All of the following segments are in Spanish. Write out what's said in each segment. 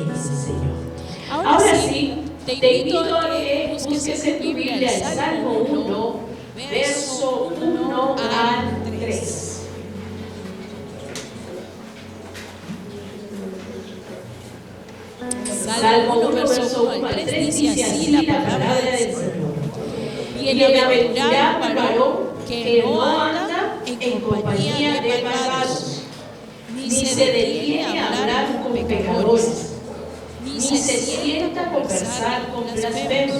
dice el Señor. Ahora sí, te invito a que busques en tu Biblia el Salmo 1, verso 1 al 3. Salmo 1, verso 1 al 3 dice así la palabra del Señor. Bienaventurado el varón que no anda en compañía de malvados, ni se detiene a hablar con pecadores, ni se sienta a conversar con blasfemos.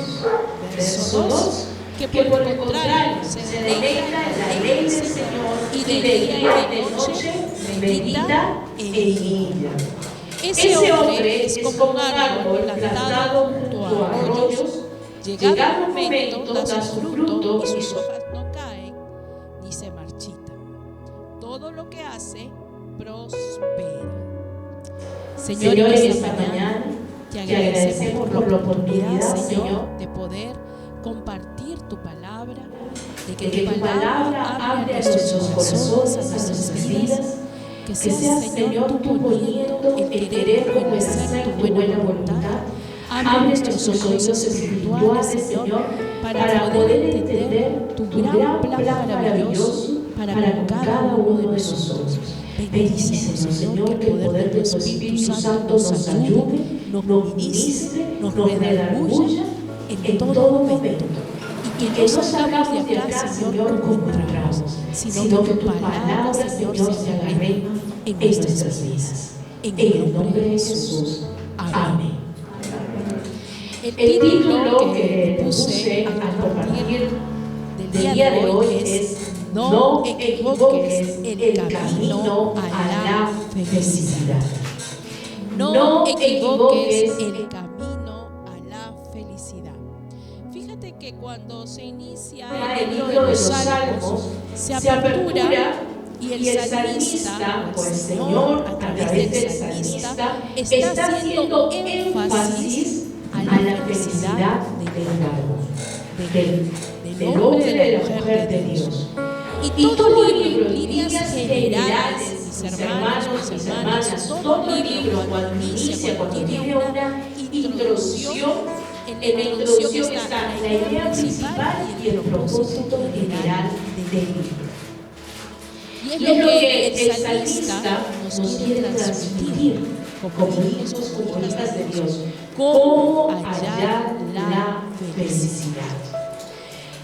Verso 2, que por el contrario se deleita en la ley del Señor y de día y de noche medita en ella. Ese hombre es como un árbol plantado junto a arroyos, llegado el momento da su fruto y sus hojas no caen ni se marchitan. Todo lo que hace prospera. Señor, en esta mañana te agradecemos por la oportunidad, Señor, de poder compartir tu palabra, de que tu palabra hable a nuestros corazones, a nuestras vidas. Que seas, Señor, tú poniendo el querer como hacer tu buena voluntad. Abre nuestros oídos espirituales, Señor, para poder entender tu gran plan maravilloso para cada uno de nosotros. Bendícenos, Señor, que el poder de tu Espíritu Santo nos ayude, nos ministre, nos redarguya en todo momento. Y que no salgamos de acá, Señor, como entramos, sino que tu palabra, Señor, se haga reina en nuestras vidas. En el nombre de Jesús. Amén. El título que puse al compartir del día de hoy es: no equivoques el camino a la felicidad. No equivoques el camino a la felicidad. Fíjate que cuando se inicia el libro de los Salmos, se apertura y el salmista, o el Señor, a través del salmista, está haciendo énfasis a la felicidad del hombre, de la mujer de Dios. Y todo libro, en líneas generales, mis hermanos, mis hermanas, todo libro cuando inicia, cuando tiene una introducción, en la introducción está la idea principal y el propósito general del libro. Y es lo que el salmista nos quiere transmitir como hijos, como hijas de Dios, cómo hallar la felicidad.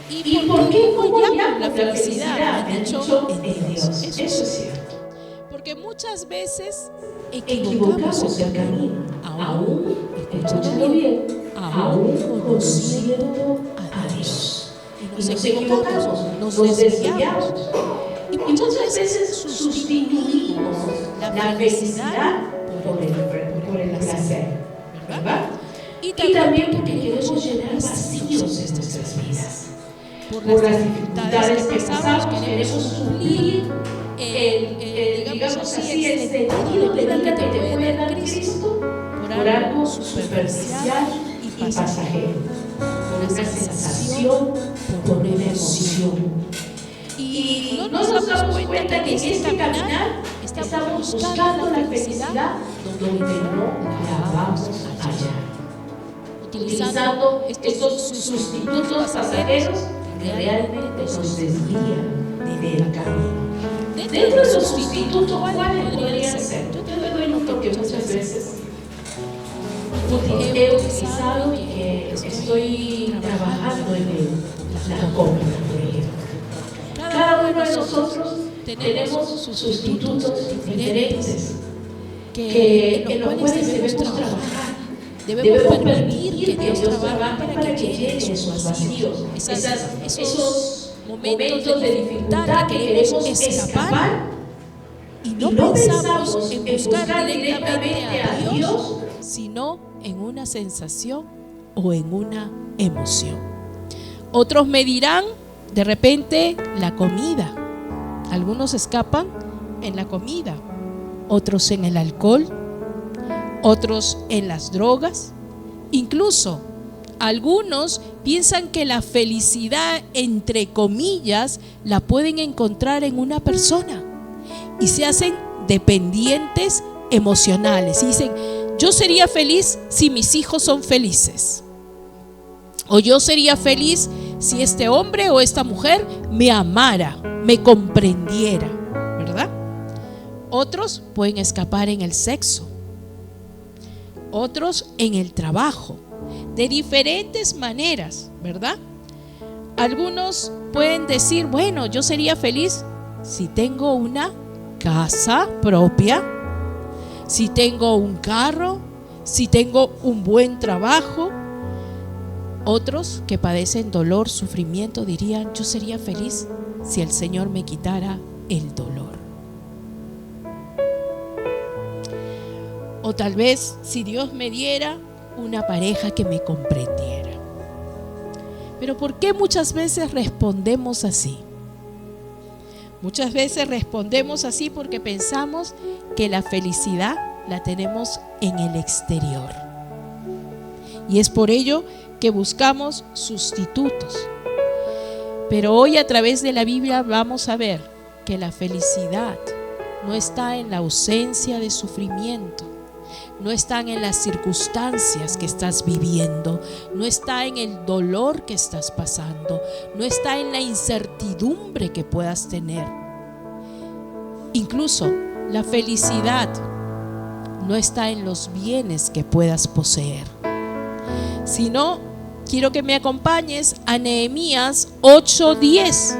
¿Y por qué hallamos la felicidad? De hecho, en Dios. Eso es cierto. Porque muchas veces equivocamos el camino, aún, escúchalo bien, aún conociendo a Dios. Y nos equivocamos, nos desviamos. Y muchas veces sustituimos la felicidad por el placer, ¿verdad? Y también porque queremos llenar vacíos en nuestras vidas. Por las dificultades que pasamos, queremos suplir digamos así, el sentido de vida que te puede dar Cristo por algo superficial y pasajero, por una sensación, por una emoción. Y no nos damos cuenta que en este caminar estamos buscando la felicidad donde no la vamos a hallar, utilizando estos sustitutos pasajeros que realmente nos desvían del camino. Dentro de los sustitutos, ¿cuáles podrían ser? Yo te doy un toque muchas veces he utilizado y que estoy trabajando en la compra, por ejemplo. Cada uno de nosotros tenemos sustitutos diferentes en los cuales debemos trabajar. Debemos permitir que Dios trabaje para que llene sus vacíos, esos momentos de dificultad que queremos escapar y no pensamos en buscar directamente a Dios, sino en una sensación o en una emoción. Otros me dirán, de repente, la comida. Algunos escapan en la comida, otros en el alcohol, otros en las drogas. Incluso algunos piensan que la felicidad, entre comillas, la pueden encontrar en una persona y se hacen dependientes emocionales. Y dicen, yo sería feliz si mis hijos son felices. O yo sería feliz si este hombre o esta mujer me amara, me comprendiera, ¿verdad? Otros pueden escapar en el sexo, otros en el trabajo, de diferentes maneras, ¿verdad? Algunos pueden decir, bueno, yo sería feliz si tengo una casa propia, si tengo un carro, si tengo un buen trabajo. Otros que padecen dolor, sufrimiento, dirían, yo sería feliz si el Señor me quitara el dolor. O tal vez si Dios me diera una pareja que me comprendiera. Pero ¿por qué muchas veces respondemos así? Muchas veces respondemos así porque pensamos que la felicidad la tenemos en el exterior. Y es por ello que buscamos sustitutos. Pero hoy a través de la Biblia vamos a ver que la felicidad no está en la ausencia de sufrimiento, no están en las circunstancias que estás viviendo, no está en el dolor que estás pasando, no está en la incertidumbre que puedas tener. Incluso la felicidad no está en los bienes que puedas poseer, sino quiero que me acompañes a Nehemías 8:10.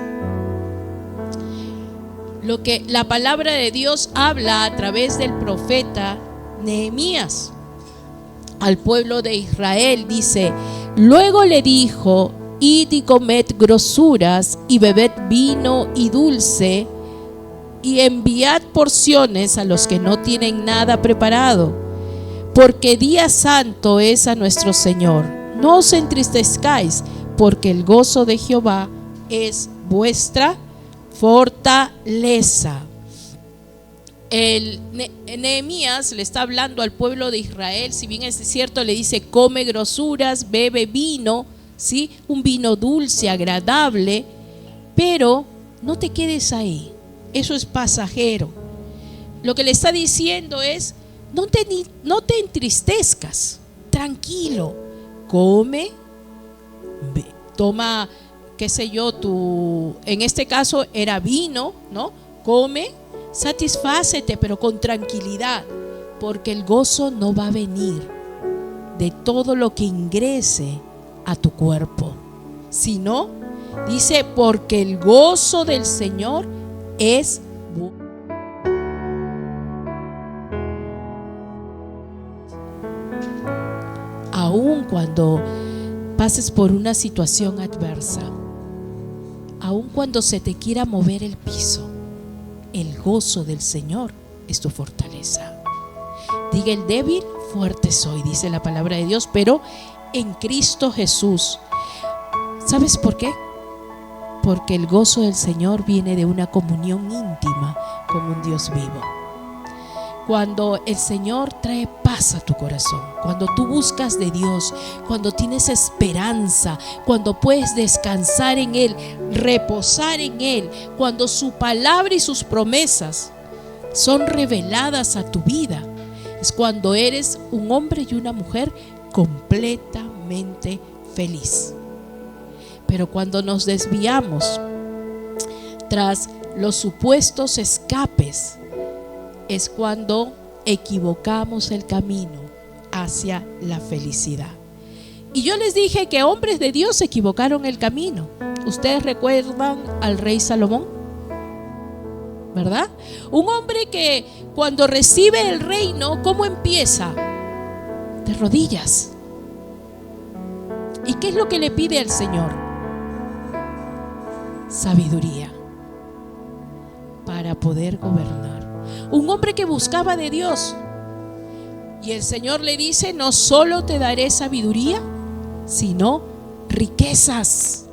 Lo que la palabra de Dios habla a través del profeta Nehemías al pueblo de Israel, dice: luego le dijo, id y comed grosuras y bebed vino y dulce y enviad porciones a los que no tienen nada preparado, porque día santo es a nuestro Señor. No os entristezcáis, porque el gozo de Jehová es vuestra fortaleza. Nehemías le está hablando al pueblo de Israel. Si bien es cierto, le dice come grosuras, bebe vino, ¿sí? Un vino dulce, agradable, pero no te quedes ahí, eso es pasajero. Lo que le está diciendo es no te entristezcas, tranquilo, come, toma, qué sé yo, en este caso era vino, ¿no? Come, satisfácete, pero con tranquilidad, porque el gozo no va a venir de todo lo que ingrese a tu cuerpo, sino, dice, porque el gozo del Señor es aun cuando pases por una situación adversa, aun cuando se te quiera mover el piso, el gozo del Señor es tu fortaleza. Diga el débil, fuerte soy, dice la palabra de Dios, pero en Cristo Jesús. ¿Sabes por qué? Porque el gozo del Señor viene de una comunión íntima con un Dios vivo. Cuando el Señor trae paz a tu corazón, cuando tú buscas de Dios, cuando tienes esperanza, cuando puedes descansar en Él, reposar en Él, cuando su palabra y sus promesas son reveladas a tu vida, es cuando eres un hombre y una mujer completamente feliz. Pero cuando nos desviamos tras los supuestos escapes, es cuando equivocamos el camino hacia la felicidad. Y yo les dije que hombres de Dios equivocaron el camino. Ustedes recuerdan al rey Salomón, ¿verdad? Un hombre que cuando recibe el reino, ¿cómo empieza? De rodillas. ¿Y qué es lo que le pide al Señor? Sabiduría para poder gobernar. Un hombre que buscaba de Dios, y el Señor le dice: no solo te daré sabiduría, sino riquezas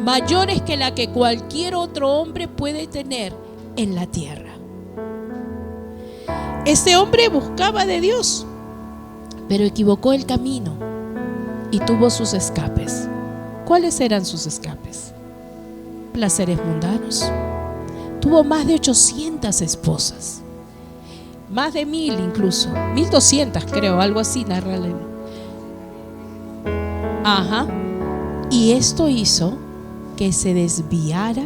mayores que la que cualquier otro hombre puede tener en la tierra. Este hombre buscaba de Dios, pero equivocó el camino y tuvo sus escapes. ¿Cuáles eran sus escapes? Placeres mundanos. Tuvo más de 800 esposas. más de 1000 incluso, 1200 creo, algo así narra la Biblia. Ajá. Y esto hizo que se desviara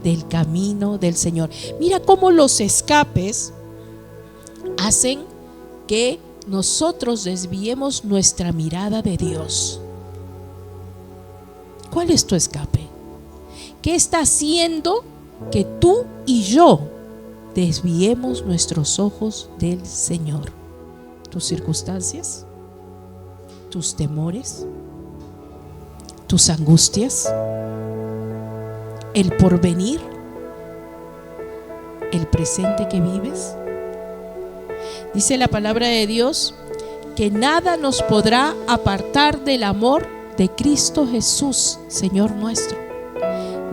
del camino del Señor. Mira cómo los escapes hacen que nosotros desviemos nuestra mirada de Dios. ¿Cuál es tu escape? ¿Qué está haciendo que tú y yo desviemos nuestros ojos del Señor? ¿Tus circunstancias? ¿Tus temores? ¿Tus angustias? ¿El porvenir? ¿El presente que vives? Dice la palabra de Dios que nada nos podrá apartar del amor de Cristo Jesús, Señor nuestro.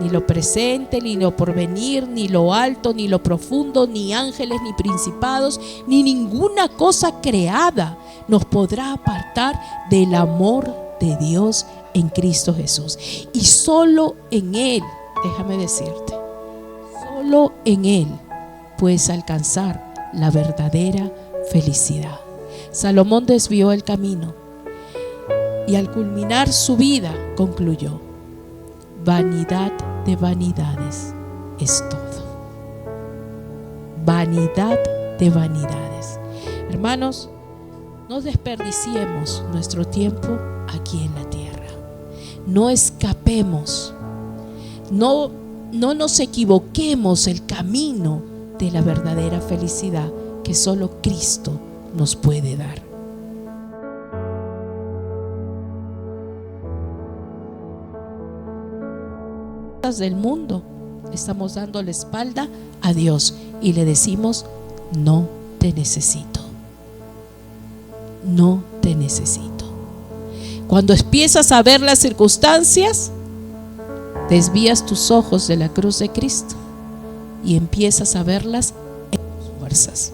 Ni lo presente, ni lo porvenir, ni lo alto, ni lo profundo, ni ángeles, ni principados, ni ninguna cosa creada nos podrá apartar del amor de Dios en Cristo Jesús. Y solo en Él, déjame decirte, solo en Él puedes alcanzar la verdadera felicidad. Salomón desvió el camino y al culminar su vida concluyó: vanidad de vanidades es todo. Vanidad de vanidades. Hermanos, no desperdiciemos nuestro tiempo aquí en la tierra. No escapemos. No nos equivoquemos el camino de la verdadera felicidad que solo Cristo nos puede dar. Del mundo estamos dando la espalda a Dios y le decimos: no te necesito, no te necesito. Cuando empiezas a ver las circunstancias, desvías tus ojos de la cruz de Cristo y empiezas a verlas en tus fuerzas.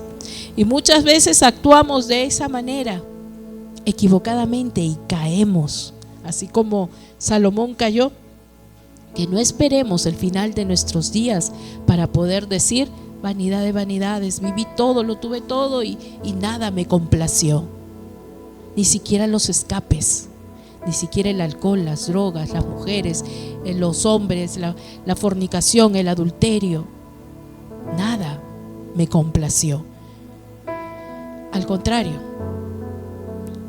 Y muchas veces actuamos de esa manera equivocadamente y caemos, así como Salomón cayó. Que no esperemos el final de nuestros días para poder decir: vanidad de vanidades, viví todo, lo tuve todo y nada me complació. Ni siquiera los escapes, ni siquiera el alcohol, las drogas, las mujeres, los hombres, la fornicación, el adulterio, nada me complació. Al contrario,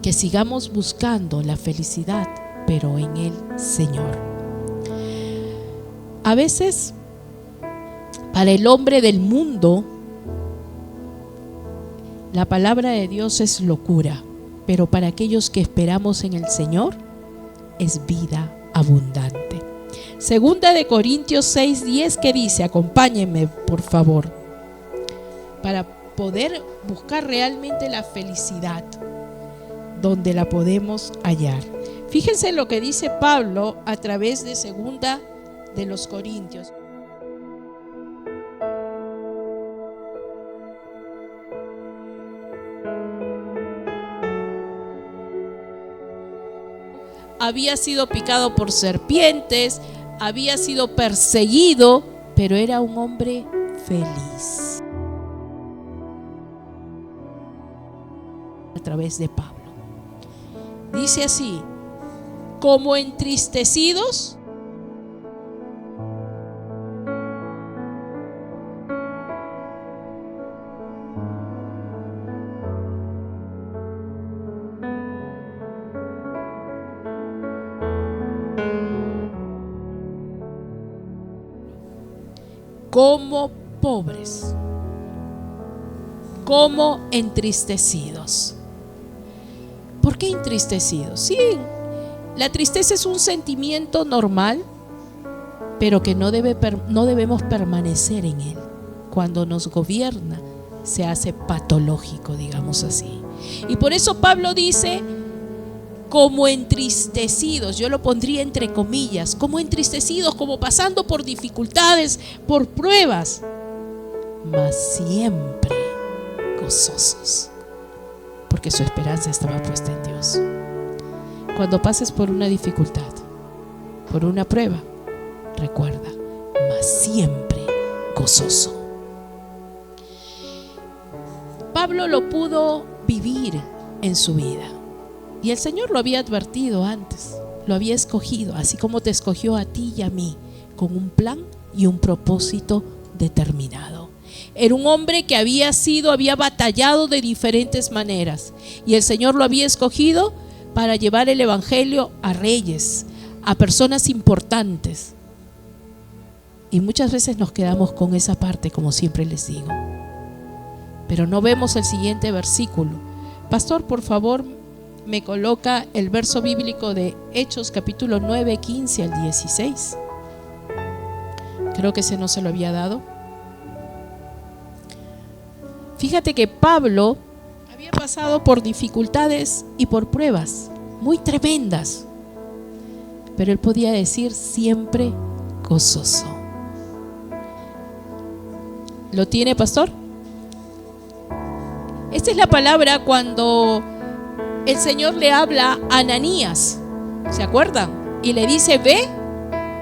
que sigamos buscando la felicidad, pero en el Señor. A veces, para el hombre del mundo, la palabra de Dios es locura, pero para aquellos que esperamos en el Señor, es vida abundante. Segunda de Corintios 6:10, que dice, acompáñenme por favor, para poder buscar realmente la felicidad, donde la podemos hallar. Fíjense lo que dice Pablo a través de segunda de los Corintios. Había sido picado por serpientes, había sido perseguido, pero era un hombre feliz. A través de Pablo. Dice así: como entristecidos, como pobres, como entristecidos. ¿Por qué entristecidos? Sí, la tristeza es un sentimiento normal, pero que no debemos permanecer en él. Cuando nos gobierna, se hace patológico, digamos así. Y por eso Pablo dice: como entristecidos, yo lo pondría entre comillas, como entristecidos, como pasando por dificultades, por pruebas, mas siempre gozosos, porque su esperanza estaba puesta en Dios. Cuando pases por una dificultad, por una prueba, recuerda, mas siempre gozoso. Pablo lo pudo vivir en su vida. Y el Señor lo había advertido antes, lo había escogido, así como te escogió a ti y a mí, con un plan y un propósito determinado. Era un hombre que había batallado de diferentes maneras, y el Señor lo había escogido para llevar el evangelio a reyes, a personas importantes. Y muchas veces nos quedamos con esa parte, como siempre les digo. Pero no vemos el siguiente versículo. Pastor, por favor, me coloca el verso bíblico de Hechos capítulo 9, 15 al 16. Creo que ese no se lo había dado. Fíjate que Pablo había pasado por dificultades y por pruebas muy tremendas, pero él podía decir siempre gozoso. ¿Lo tiene, pastor? Esta es la palabra cuando el Señor le habla a Ananías, ¿se acuerdan? Y le dice: ve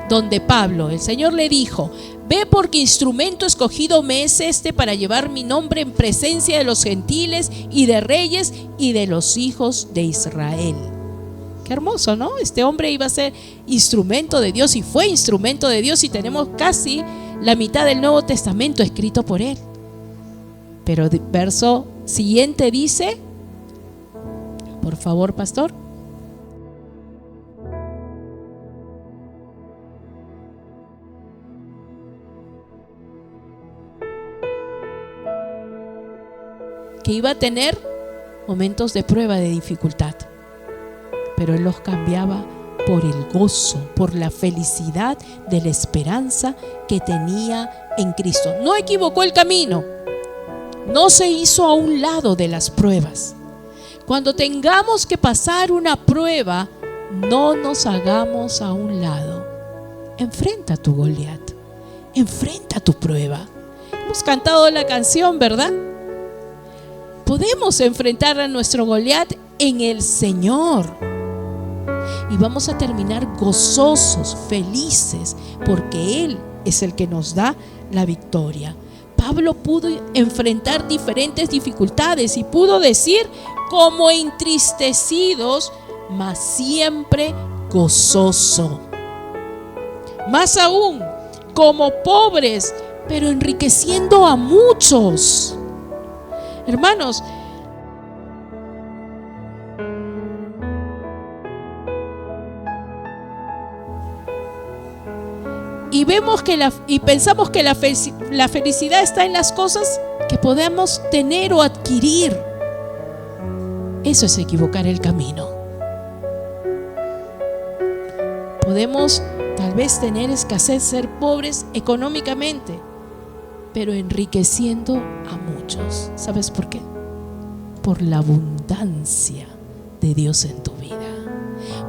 donde Pablo. El Señor le dijo: ve, porque instrumento escogido me es este para llevar mi nombre en presencia de los gentiles y de reyes y de los hijos de Israel. Qué hermoso, ¿no? Este hombre iba a ser instrumento de Dios, y fue instrumento de Dios, y tenemos casi la mitad del Nuevo Testamento escrito por él. Pero el verso siguiente dice, por favor, pastor. Que iba a tener momentos de prueba, de dificultad, pero él los cambiaba por el gozo, por la felicidad de la esperanza que tenía en Cristo. No equivocó el camino, no se hizo a un lado de las pruebas. Cuando tengamos que pasar una prueba, no nos hagamos a un lado. Enfrenta tu Goliat, enfrenta tu prueba. Hemos cantado la canción, ¿verdad? Podemos enfrentar a nuestro Goliat en el Señor, y vamos a terminar gozosos, felices, porque Él es el que nos da la victoria. Pablo pudo enfrentar diferentes dificultades y pudo decir: como entristecidos, mas siempre gozoso. Más aún, como pobres, pero enriqueciendo a muchos. Hermanos, y vemos y pensamos que la felicidad está en las cosas que podemos tener o adquirir. Eso es equivocar el camino. Podemos tal vez tener escasez, ser pobres económicamente, pero enriqueciendo a muchos. ¿Sabes por qué? Por la abundancia de Dios en tu vida,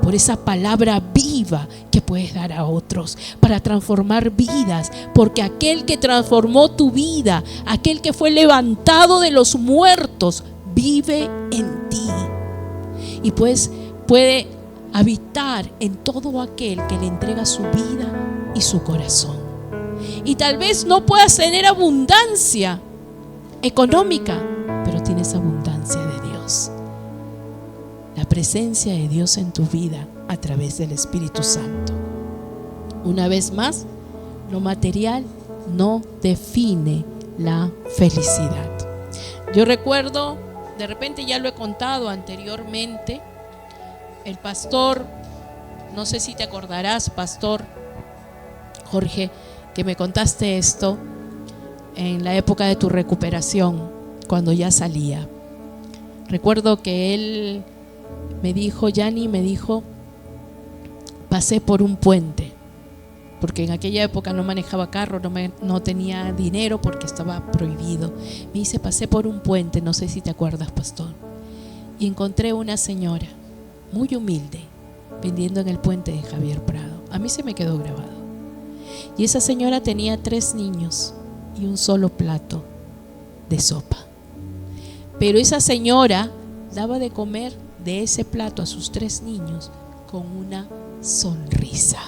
por esa palabra viva que puedes dar a otros para transformar vidas, porque aquel que transformó tu vida, aquel que fue levantado de los muertos, vive en ti, y pues puede habitar en todo aquel que le entrega su vida y su corazón. Y tal vez no puedas tener abundancia económica, pero tienes abundancia de Dios, la presencia de Dios en tu vida a través del Espíritu Santo. Una vez más, lo material no define la felicidad. Yo recuerdo, de repente ya lo he contado anteriormente, el pastor, no sé si te acordarás, pastor Jorge, que me contaste esto en la época de tu recuperación, cuando ya salía. Recuerdo que él me dijo, Yani, me dijo, pasé por un puente, porque en aquella época no manejaba carro, no tenía dinero porque estaba prohibido. Me dice, pasé por un puente, no sé si te acuerdas, pastor, y encontré una señora muy humilde vendiendo en el puente de Javier Prado. A mí se me quedó grabado. Y esa señora tenía 3 niños y un solo plato de sopa. Pero esa señora daba de comer de ese plato a sus 3 niños con una sonrisa,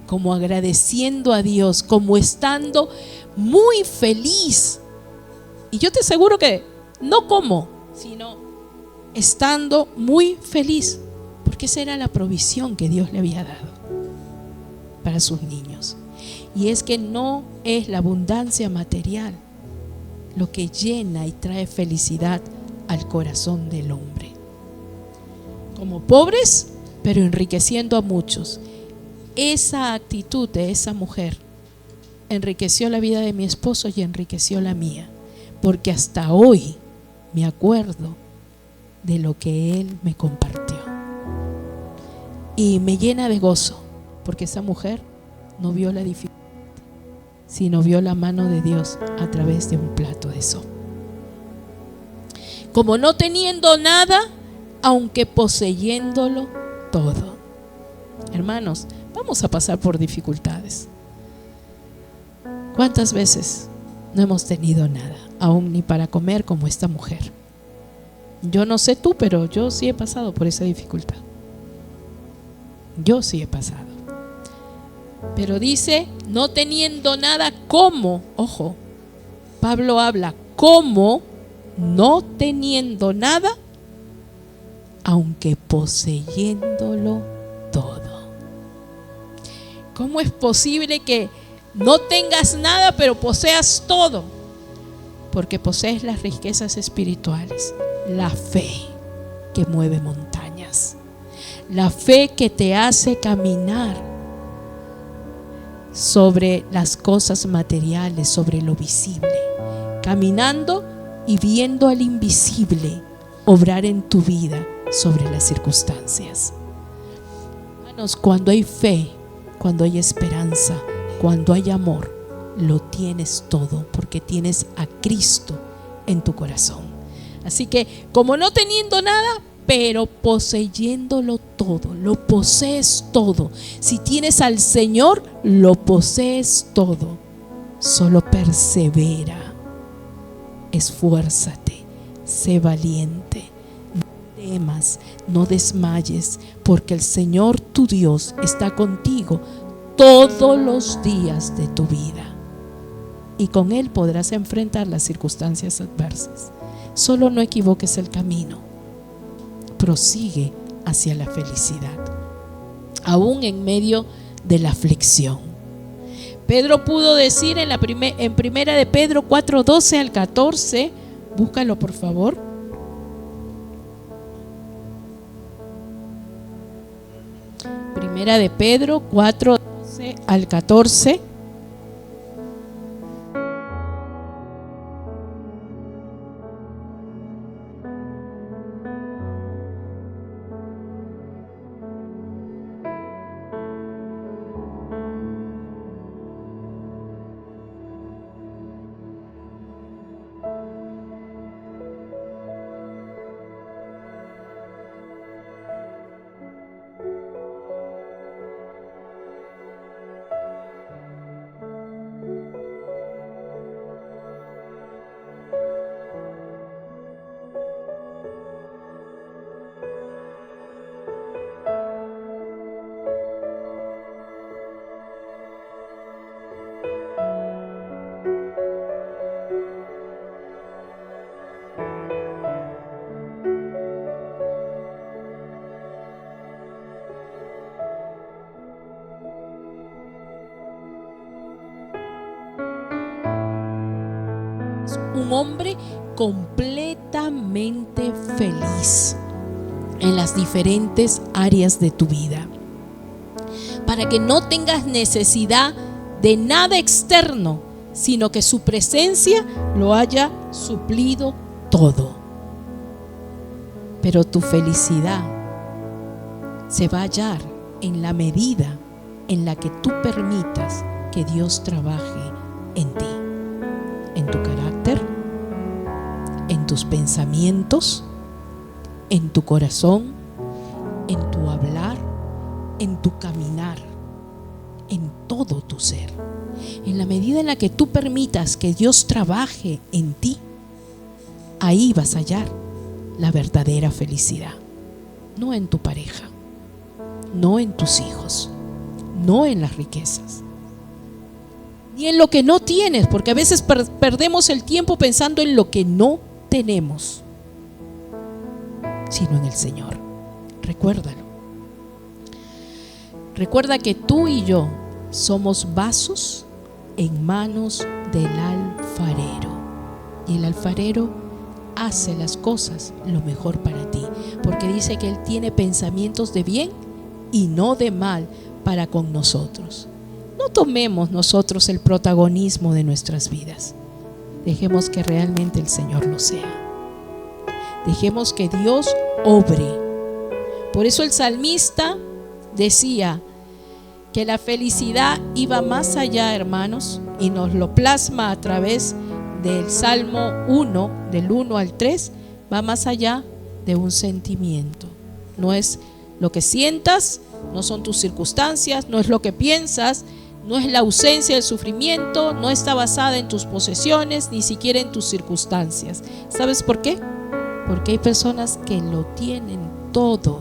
como agradeciendo a Dios, como estando muy feliz. Y yo te aseguro que no como, sino estando muy feliz, porque esa era la provisión que Dios le había dado para sus niños. Y es que no es la abundancia material lo que llena y trae felicidad al corazón del hombre. Como pobres, pero enriqueciendo a muchos. Esa actitud de esa mujer enriqueció la vida de mi esposo y enriqueció la mía, porque hasta hoy me acuerdo de lo que él me compartió y me llena de gozo, porque esa mujer no vio la dificultad, sino vio la mano de Dios a través de un plato de sopa. Como no teniendo nada, aunque poseyéndolo todo. Hermanos, vamos a pasar por dificultades. ¿Cuántas veces no hemos tenido nada, aún ni para comer, como esta mujer? Yo no sé tú, pero yo sí he pasado por esa dificultad. Yo sí he pasado. Pero dice, no teniendo nada, como, ojo, Pablo habla, como no teniendo nada, aunque poseyéndolo todo. ¿Cómo es posible que no tengas nada pero poseas todo? Porque posees las riquezas espirituales, la fe que mueve montañas, la fe que te hace caminar sobre las cosas materiales, sobre lo visible, caminando y viendo al invisible obrar en tu vida sobre las circunstancias. Hermanos, cuando hay fe, cuando hay esperanza, cuando hay amor, lo tienes todo, porque tienes a Cristo en tu corazón. Así que, como no teniendo nada, pero poseyéndolo todo, lo posees todo. Si tienes al Señor, lo posees todo. Solo persevera, esfuérzate, sé valiente, no temas, no desmayes, porque el Señor tu Dios está contigo todos los días de tu vida, y con Él podrás enfrentar las circunstancias adversas. Solo no equivoques el camino, prosigue hacia la felicidad, aún en medio de la aflicción. Pedro pudo decir en primera de Pedro 4:12 al 14, búscalo por favor. Primera de Pedro 4:12 al 14. Un hombre completamente feliz en las diferentes áreas de tu vida, para que no tengas necesidad de nada externo, sino que su presencia lo haya suplido todo. Pero tu felicidad se va a hallar en la medida en la que tú permitas que Dios trabaje en ti, en tu carácter, en tus pensamientos, en tu corazón, en tu hablar, en tu caminar, en todo tu ser. En la medida en la que tú permitas que Dios trabaje en ti, ahí vas a hallar la verdadera felicidad. No en tu pareja, no en tus hijos, no en las riquezas, ni en lo que no tienes, porque a veces perdemos el tiempo pensando en lo que no tenemos, sino en el Señor. Recuérdalo. Recuerda que tú y yo somos vasos en manos del alfarero, y el alfarero hace las cosas lo mejor para ti, porque dice que Él tiene pensamientos de bien y no de mal para con nosotros. No tomemos nosotros el protagonismo de nuestras vidas. Dejemos que realmente el Señor lo sea. Dejemos que Dios obre. Por eso el salmista decía que la felicidad iba más allá, hermanos, y nos lo plasma a través del Salmo 1, del 1 al 3, va más allá de un sentimiento. No es lo que sientas, no son tus circunstancias, no es lo que piensas, no es la ausencia del sufrimiento, no está basada en tus posesiones, ni siquiera en tus circunstancias. ¿Sabes por qué? Porque hay personas que lo tienen todo,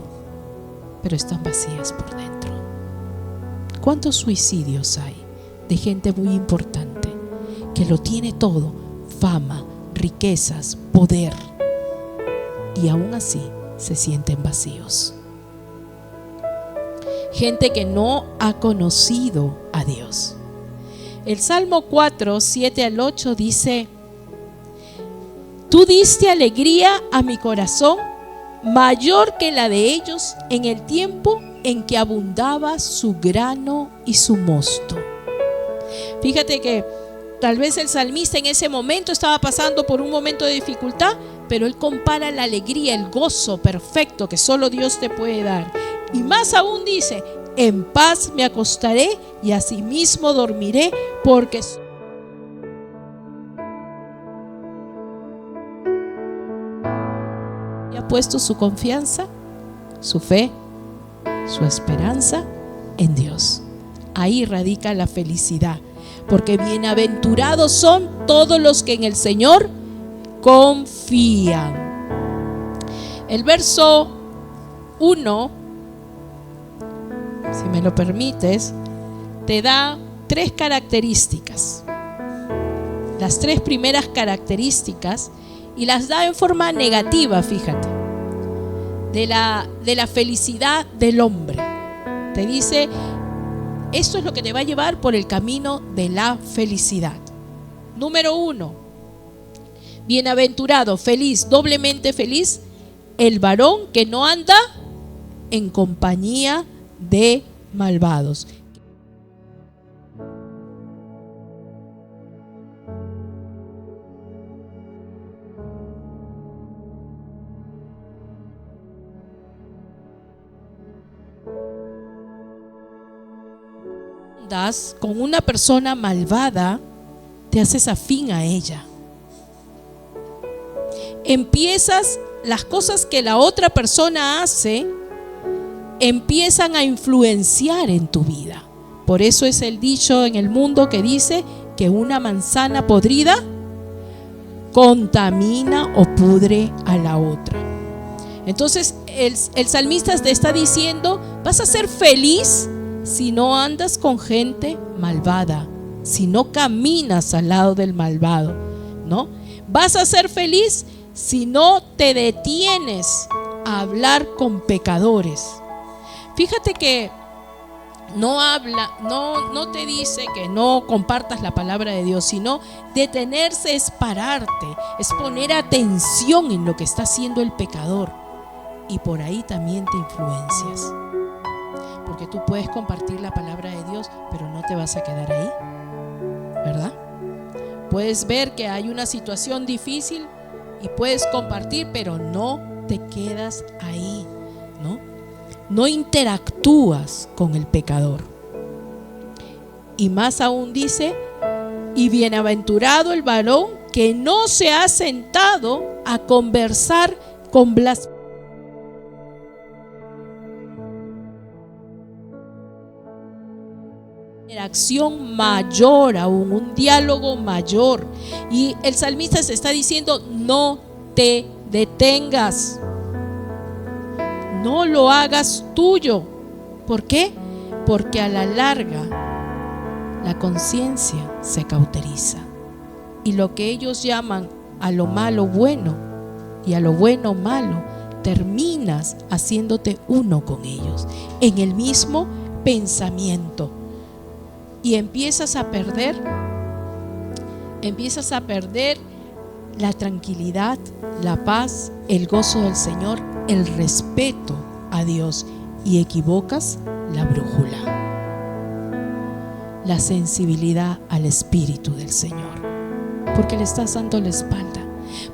pero están vacías por dentro. ¿Cuántos suicidios hay de gente muy importante que lo tiene todo? Fama, riquezas, poder, y aún así se sienten vacíos. Gente que no ha conocido a Dios. El Salmo 4, 7 al 8 dice: Tú diste alegría a mi corazón, mayor que la de ellos en el tiempo en que abundaba su grano y su mosto. Fíjate que tal vez el salmista en ese momento estaba pasando por un momento de dificultad, pero él compara la alegría, el gozo perfecto que solo Dios te puede dar. Y más aún dice: en paz me acostaré y asimismo dormiré, porque ha puesto su confianza, su fe, su esperanza en Dios. Ahí radica la felicidad, porque bienaventurados son todos los que en el Señor confían. El verso 1, si me lo permites, te da 3 características. Las 3 primeras características, y las da en forma negativa, fíjate, de la felicidad del hombre. Te dice: esto es lo que te va a llevar por el camino de la felicidad. Número 1, bienaventurado, feliz, doblemente feliz, el varón que no anda en compañía de malvados. Andas con una persona malvada, te haces afín a ella. Empiezas, las cosas que la otra persona hace empiezan a influenciar en tu vida. Por eso es el dicho en el mundo que dice que una manzana podrida contamina o pudre a la otra. Entonces el salmista te está diciendo: vas a ser feliz si no andas con gente malvada, si no caminas al lado del malvado, ¿no? Vas a ser feliz si no te detienes a hablar con pecadores. Fíjate que no te dice que no compartas la palabra de Dios, sino detenerse es pararte, es poner atención en lo que está haciendo el pecador, y por ahí también te influencias. Porque tú puedes compartir la palabra de Dios, pero no te vas a quedar ahí, ¿verdad? Puedes ver que hay una situación difícil y puedes compartir, pero no te quedas ahí, ¿no? No interactúas con el pecador. Y más aún dice: y bienaventurado el varón que no se ha sentado a conversar con blasfemos. Interacción mayor aún, un diálogo mayor. Y el salmista se está diciendo: no te detengas, no lo hagas tuyo. ¿Por qué? Porque a la larga la conciencia se cauteriza, y lo que ellos llaman a lo malo bueno y a lo bueno malo, terminas haciéndote uno con ellos, en el mismo pensamiento, y empiezas a perder la tranquilidad, la paz, el gozo del Señor, el respeto a Dios, y equivocas la brújula, la sensibilidad al Espíritu del Señor, porque le estás dando la espalda,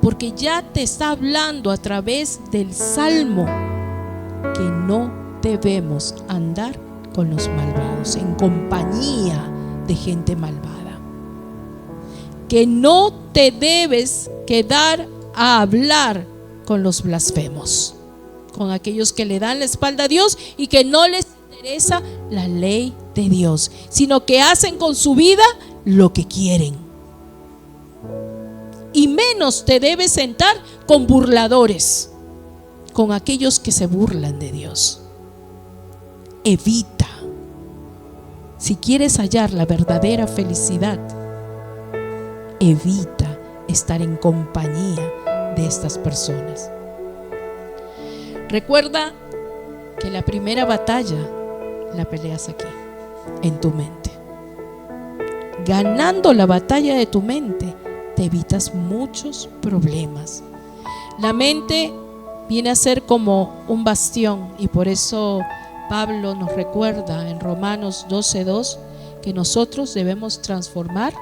porque ya te está hablando a través del Salmo que no debemos andar con los malvados, en compañía de gente malvada, que no te debes quedar a hablar con los blasfemos, con aquellos que le dan la espalda a Dios y que no les interesa la ley de Dios, sino que hacen con su vida lo que quieren. Y menos te debes sentar con burladores, con aquellos que se burlan de Dios. Evita. Si quieres hallar la verdadera felicidad, evita estar en compañía de estas personas. Recuerda que la primera batalla la peleas aquí, en tu mente. Ganando la batalla de tu mente, te evitas muchos problemas. La mente viene a ser como un bastión, y por eso Pablo nos recuerda en Romanos 12:2 que nosotros debemos transformar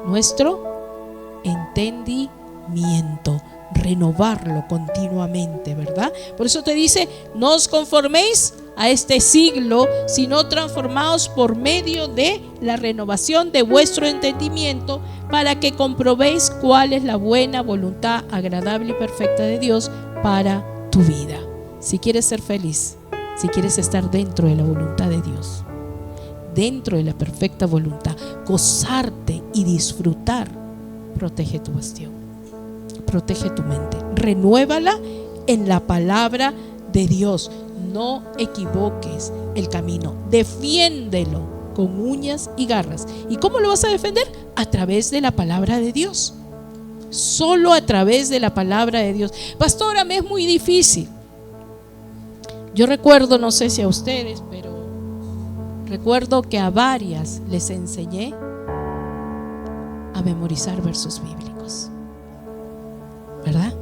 nuestro entendimiento, renovarlo continuamente, ¿verdad? Por eso te dice: no os conforméis a este siglo, sino transformaos por medio de la renovación de vuestro entendimiento, para que comprobéis cuál es la buena voluntad, agradable y perfecta de Dios para tu vida. Si quieres ser feliz, si quieres estar dentro de la voluntad de Dios, dentro de la perfecta voluntad, gozarte y disfrutar, protege tu bastión, protege tu mente, renuévala en la palabra de Dios. No equivoques el camino, defiéndelo con uñas y garras. ¿Y cómo lo vas a defender? A través de la palabra de Dios, solo a través de la palabra de Dios. Pastora, me es muy difícil. Yo recuerdo, no sé si a ustedes, pero recuerdo que a varias les enseñé a memorizar versos bíblicos, ¿verdad?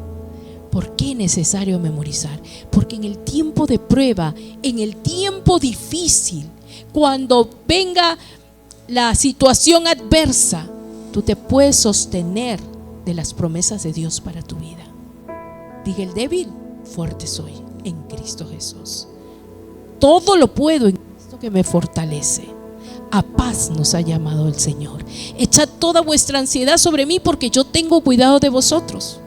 ¿Por qué es necesario memorizar? Porque en el tiempo de prueba, en el tiempo difícil, cuando venga la situación adversa, tú te puedes sostener de las promesas de Dios para tu vida. Diga el débil: fuerte soy en Cristo Jesús. Todo lo puedo en Cristo que me fortalece. A paz nos ha llamado el Señor. Echad toda vuestra ansiedad sobre mí, porque yo tengo cuidado de vosotros.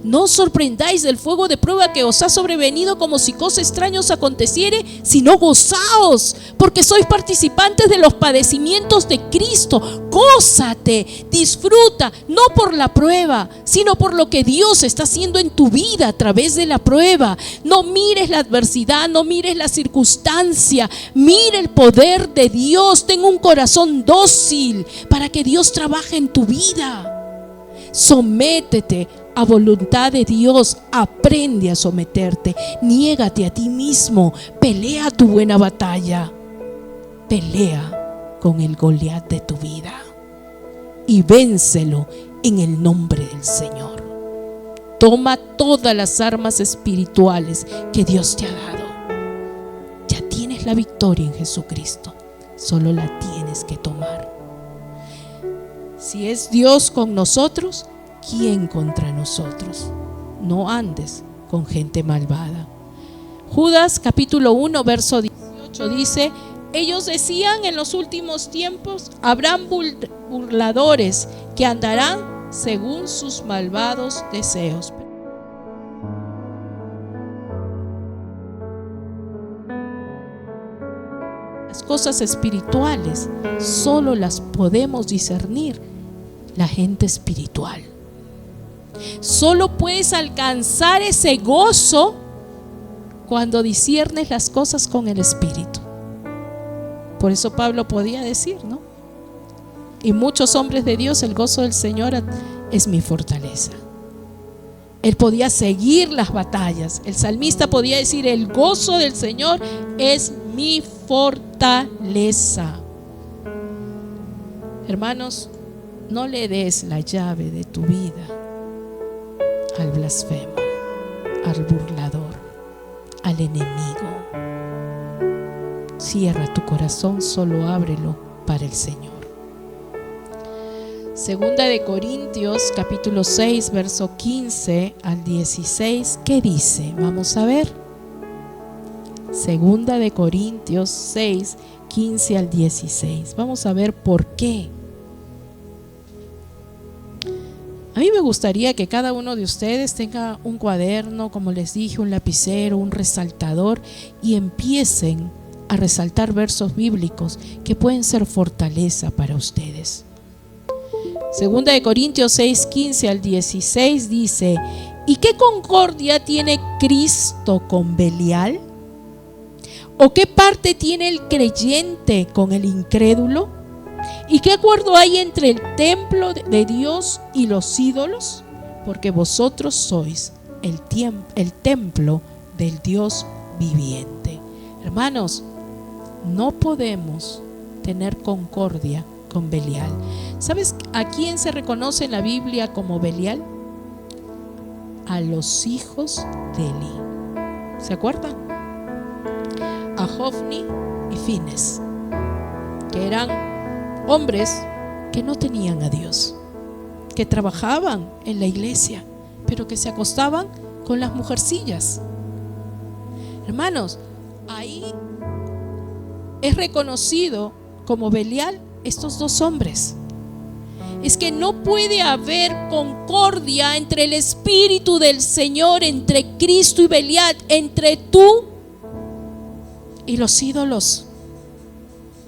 No os sorprendáis del fuego de prueba que os ha sobrevenido como si cosa extraña os aconteciere, sino gozaos, porque sois participantes de los padecimientos de Cristo. Gózate, disfruta, no por la prueba, sino por lo que Dios está haciendo en tu vida a través de la prueba. No mires la adversidad, no mires la circunstancia, mira el poder de Dios. Ten un corazón dócil para que Dios trabaje en tu vida. Sométete a voluntad de Dios, aprende a someterte, niégate a ti mismo, pelea tu buena batalla, pelea con el Goliat de tu vida y vénselo en el nombre del Señor. Toma todas las armas espirituales que Dios te ha dado. Ya tienes la victoria en Jesucristo, solo la tienes que tomar. Si es Dios con nosotros, ¿quién contra nosotros? No andes con gente malvada. Judas capítulo 1 verso 18 dice: ellos decían: en los últimos tiempos habrán burladores que andarán según sus malvados deseos. Las cosas espirituales solo las podemos discernir la gente espiritual. Solo puedes alcanzar ese gozo cuando disciernes las cosas con el Espíritu. Por eso Pablo podía decir, ¿no? Y muchos hombres de Dios: el gozo del Señor es mi fortaleza. Él podía seguir las batallas. El salmista podía decir: el gozo del Señor es mi fortaleza. Hermanos, no le des la llave de tu vida al blasfemo, al burlador, al enemigo. Cierra tu corazón, solo ábrelo para el Señor. Segunda de Corintios capítulo 6 verso 15 al 16, ¿qué dice? Vamos a ver. Segunda de Corintios 6, 15 al 16. Vamos a ver por qué. A mí me gustaría que cada uno de ustedes tenga un cuaderno, como les dije, un lapicero, un resaltador, y empiecen a resaltar versos bíblicos que pueden ser fortaleza para ustedes. Segunda de Corintios 6, 15 al 16 dice: ¿y qué concordia tiene Cristo con Belial? ¿O qué parte tiene el creyente con el incrédulo? ¿Y qué acuerdo hay entre el templo de Dios y los ídolos? Porque vosotros sois el templo del Dios viviente. Hermanos, no podemos tener concordia con Belial. ¿Sabes a quién se reconoce en la Biblia como Belial? A los hijos de Eli. ¿Se acuerdan? A Hofni y Fines, que eran hombres que no tenían a Dios, que trabajaban en la iglesia, pero que se acostaban con las mujercillas. Hermanos, ahí es reconocido como Belial estos dos hombres. Es que no puede haber concordia entre el Espíritu del Señor, entre Cristo y Belial, entre tú y los ídolos.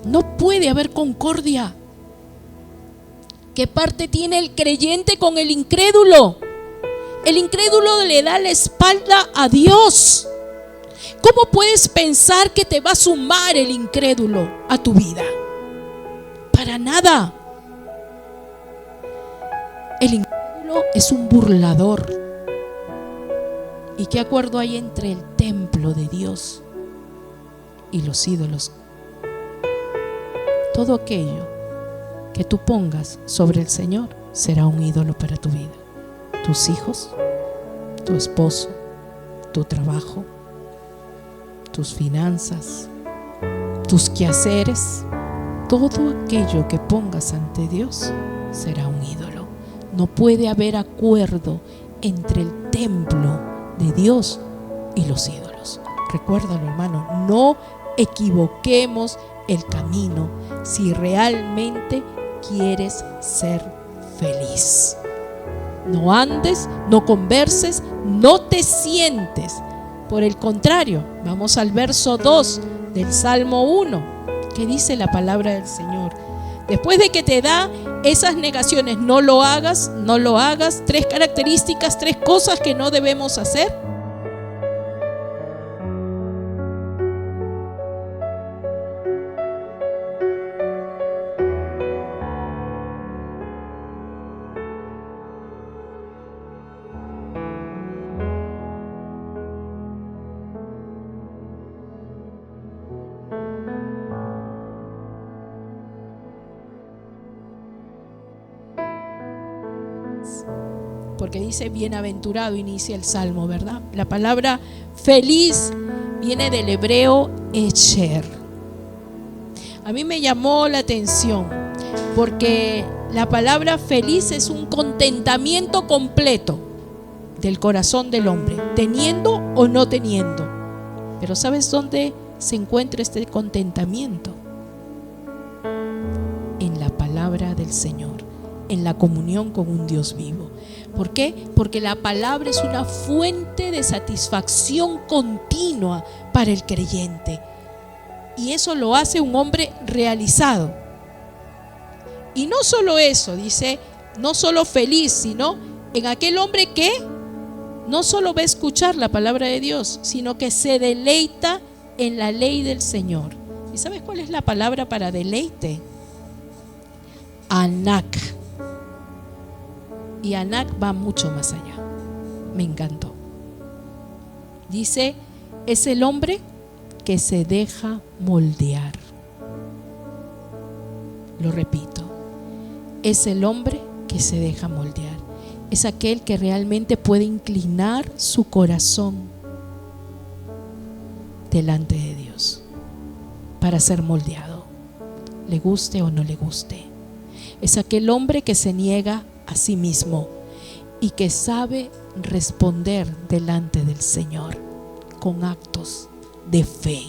No puede haber concordia. ¿Qué parte tiene el creyente con el incrédulo? El incrédulo le da la espalda a Dios. ¿Cómo puedes pensar que te va a sumar el incrédulo a tu vida? Para nada. El incrédulo es un burlador. ¿Y qué acuerdo hay entre el templo de Dios y los ídolos? Todo aquello que tú pongas sobre el Señor será un ídolo para tu vida. Tus hijos, tu esposo, tu trabajo, tus finanzas, tus quehaceres, todo aquello que pongas ante Dios será un ídolo. No puede haber acuerdo entre el templo de Dios y los ídolos. Recuérdalo, hermano, no equivoquemos el camino si realmente quieres ser feliz. No andes, no converses, no te sientes. Por el contrario, vamos al verso 2 del Salmo 1, que dice la palabra del Señor. Después de que te da esas negaciones, no lo hagas, no lo hagas, 3 características, 3 cosas que no debemos hacer. Porque dice bienaventurado, inicia el salmo, ¿verdad? La palabra feliz viene del hebreo echer. A mí me llamó la atención porque la palabra feliz es un contentamiento completo del corazón del hombre, teniendo o no teniendo. Pero ¿sabes dónde se encuentra este contentamiento? En la palabra del Señor, en la comunión con un Dios vivo. ¿Por qué? Porque la palabra es una fuente de satisfacción continua para el creyente. Y eso lo hace un hombre realizado. Y no solo eso, dice, no solo feliz, sino en aquel hombre que no solo va a escuchar la palabra de Dios, sino que se deleita en la ley del Señor. ¿Y sabes cuál es la palabra para deleite? Anak. Y Anak va mucho más allá. me encantó. Dice, es el hombre que se deja moldear. Lo repito, es el hombre que se deja moldear. Es aquel que realmente puede inclinar su corazón delante de Dios para ser moldeado, le guste o no le guste. Es aquel hombre que se niega a sí mismo y que sabe responder delante del Señor con actos de fe,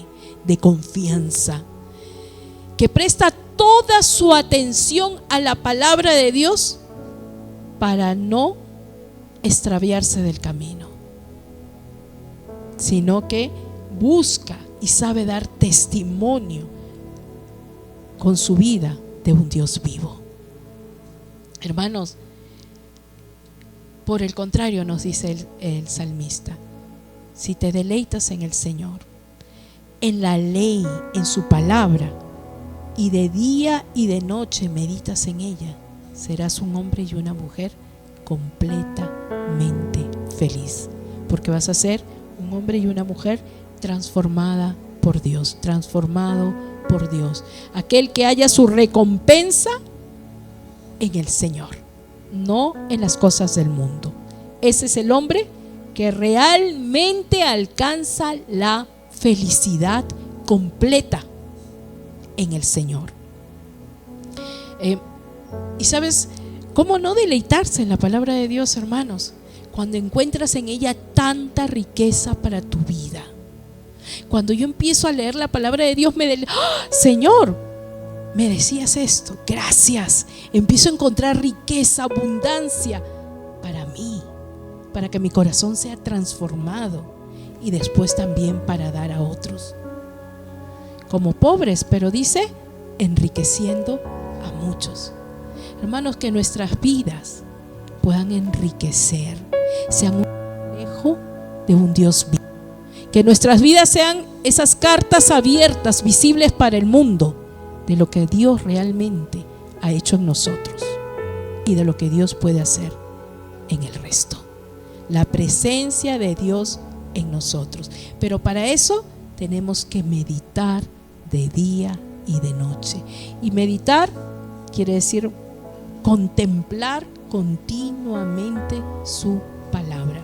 de confianza, que presta toda su atención a la palabra de Dios para no extraviarse del camino, sino que busca y sabe dar testimonio con su vida de un Dios vivo. Hermanos, por el contrario, nos dice el salmista, si te deleitas en el Señor, en la ley, en su palabra, y de día y de noche meditas en ella, serás un hombre y una mujer completamente feliz, porque vas a ser un hombre y una mujer transformada por Dios, transformado por Dios, aquel que haya su recompensa en el Señor, no en las cosas del mundo. Ese es el hombre que realmente alcanza la felicidad completa en el Señor. Y sabes, ¿cómo no deleitarse en la palabra de Dios, hermanos? Cuando encuentras en ella tanta riqueza para tu vida. Cuando yo empiezo a leer la palabra de Dios, ¡oh, Señor! Me decías esto, gracias. Empiezo a encontrar riqueza, abundancia para mí, para que mi corazón sea transformado y después también para dar a otros. Como pobres, pero dice, enriqueciendo a muchos. Hermanos, que nuestras vidas puedan enriquecer, sean un reflejo de un Dios vivo. Que nuestras vidas sean esas cartas abiertas, visibles para el mundo, de lo que Dios realmente ha hecho en nosotros y de lo que Dios puede hacer en el resto. La presencia de Dios en nosotros. Pero para eso tenemos que meditar de día y de noche. Y meditar quiere decir contemplar continuamente su palabra.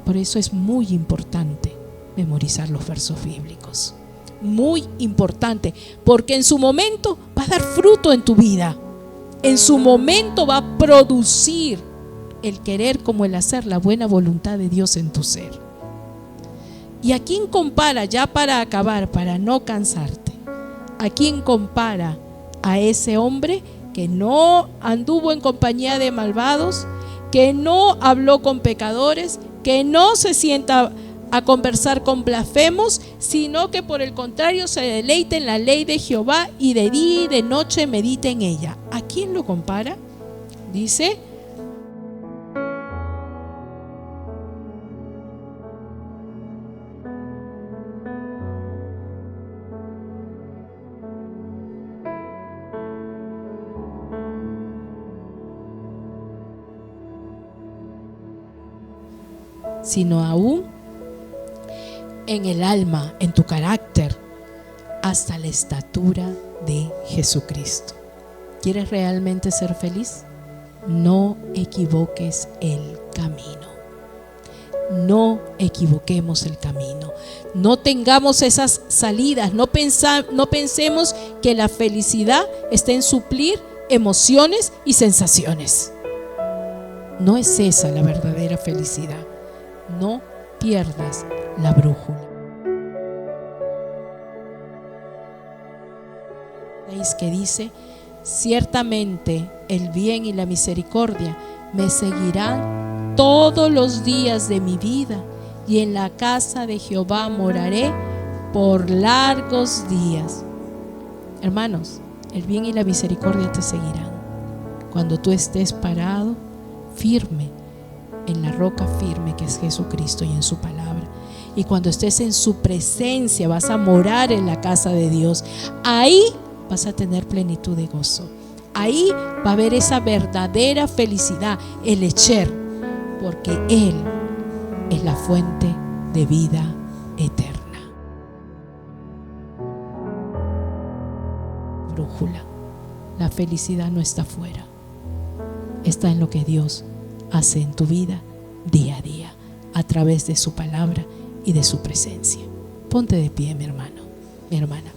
Por eso es muy importante memorizar los versos bíblicos. Muy importante, porque en su momento va a dar fruto en tu vida. En su momento va a producir el querer como el hacer, la buena voluntad de Dios en tu ser. ¿Y a quién compara, ya para acabar, para no cansarte? ¿A quién compara? A ese hombre que no anduvo en compañía de malvados, que no habló con pecadores, que no se sienta a conversar con blasfemos, sino que por el contrario se deleita en la ley de Jehová y de día y de noche medita en ella. ¿A quién lo compara? Dice: sino aún en el alma, en tu carácter, hasta la estatura de Jesucristo. ¿Quieres realmente ser feliz? No equivoques el camino. No equivoquemos el camino. No tengamos esas salidas. No pensemos que la felicidad está en suplir emociones y sensaciones. No es esa la verdadera felicidad. No pierdas la brújula. Que dice: ciertamente el bien y la misericordia me seguirán todos los días de mi vida, y en la casa de Jehová moraré por largos días. Hermanos, el bien y la misericordia te seguirán cuando tú estés parado firme en la roca firme que es Jesucristo y en su palabra. Y cuando estés en su presencia, vas a morar en la casa de Dios. Ahí vas a tener plenitud de gozo. Ahí va a haber esa verdadera felicidad, el Echer, porque Él es la fuente de vida eterna. Brújula, la felicidad no está afuera, está en lo que Dios hace en tu vida día a día, a través de su palabra y de su presencia. Ponte de pie, mi hermano, mi hermana.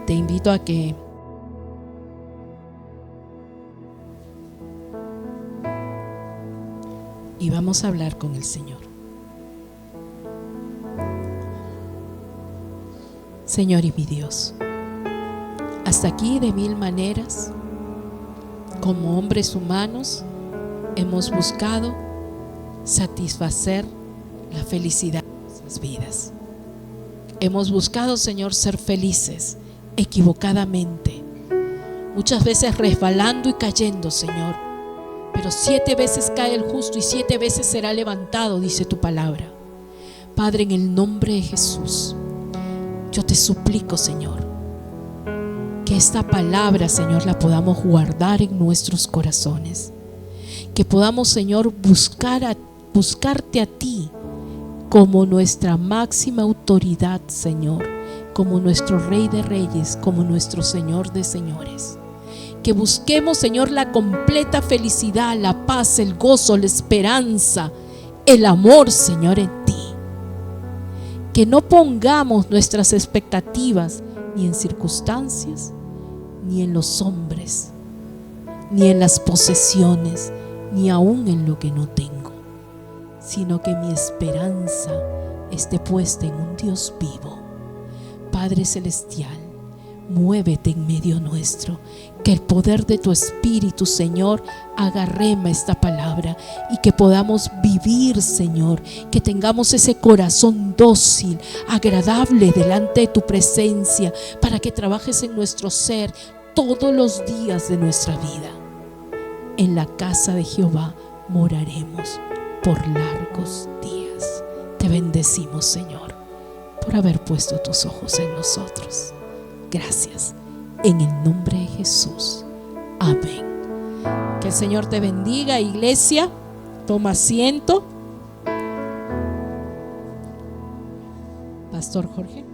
Te invito a que y vamos a hablar con el Señor. Señor y mi Dios, hasta aquí de mil maneras, como hombres humanos, hemos buscado satisfacer la felicidad de nuestras vidas. Hemos buscado, Señor, ser felices equivocadamente, muchas veces resbalando y cayendo, Señor. Pero 7 veces cae el justo y 7 veces será levantado, dice tu palabra. Padre, en el nombre de Jesús, yo te suplico, Señor, que esta palabra, Señor, la podamos guardar en nuestros corazones. Que podamos, Señor, buscarte a ti como nuestra máxima autoridad, Señor, como nuestro Rey de Reyes, como nuestro Señor de Señores. Que busquemos, Señor, la completa felicidad, la paz, el gozo, la esperanza, el amor, Señor, en ti. Que no pongamos nuestras expectativas ni en circunstancias, ni en los hombres, ni en las posesiones, ni aún en lo que no tengo, sino que mi esperanza esté puesta en un Dios vivo. Padre celestial, muévete en medio nuestro, que el poder de tu Espíritu, Señor, haga rema esta palabra y que podamos vivir, Señor, que tengamos ese corazón dócil, agradable delante de tu presencia, para que trabajes en nuestro ser todos los días de nuestra vida. En la casa de Jehová moraremos por largos días. Te bendecimos, Señor, por haber puesto tus ojos en nosotros. Gracias, en el nombre de Jesús. Amén. Que el Señor te bendiga, iglesia. Toma asiento. Pastor Jorge.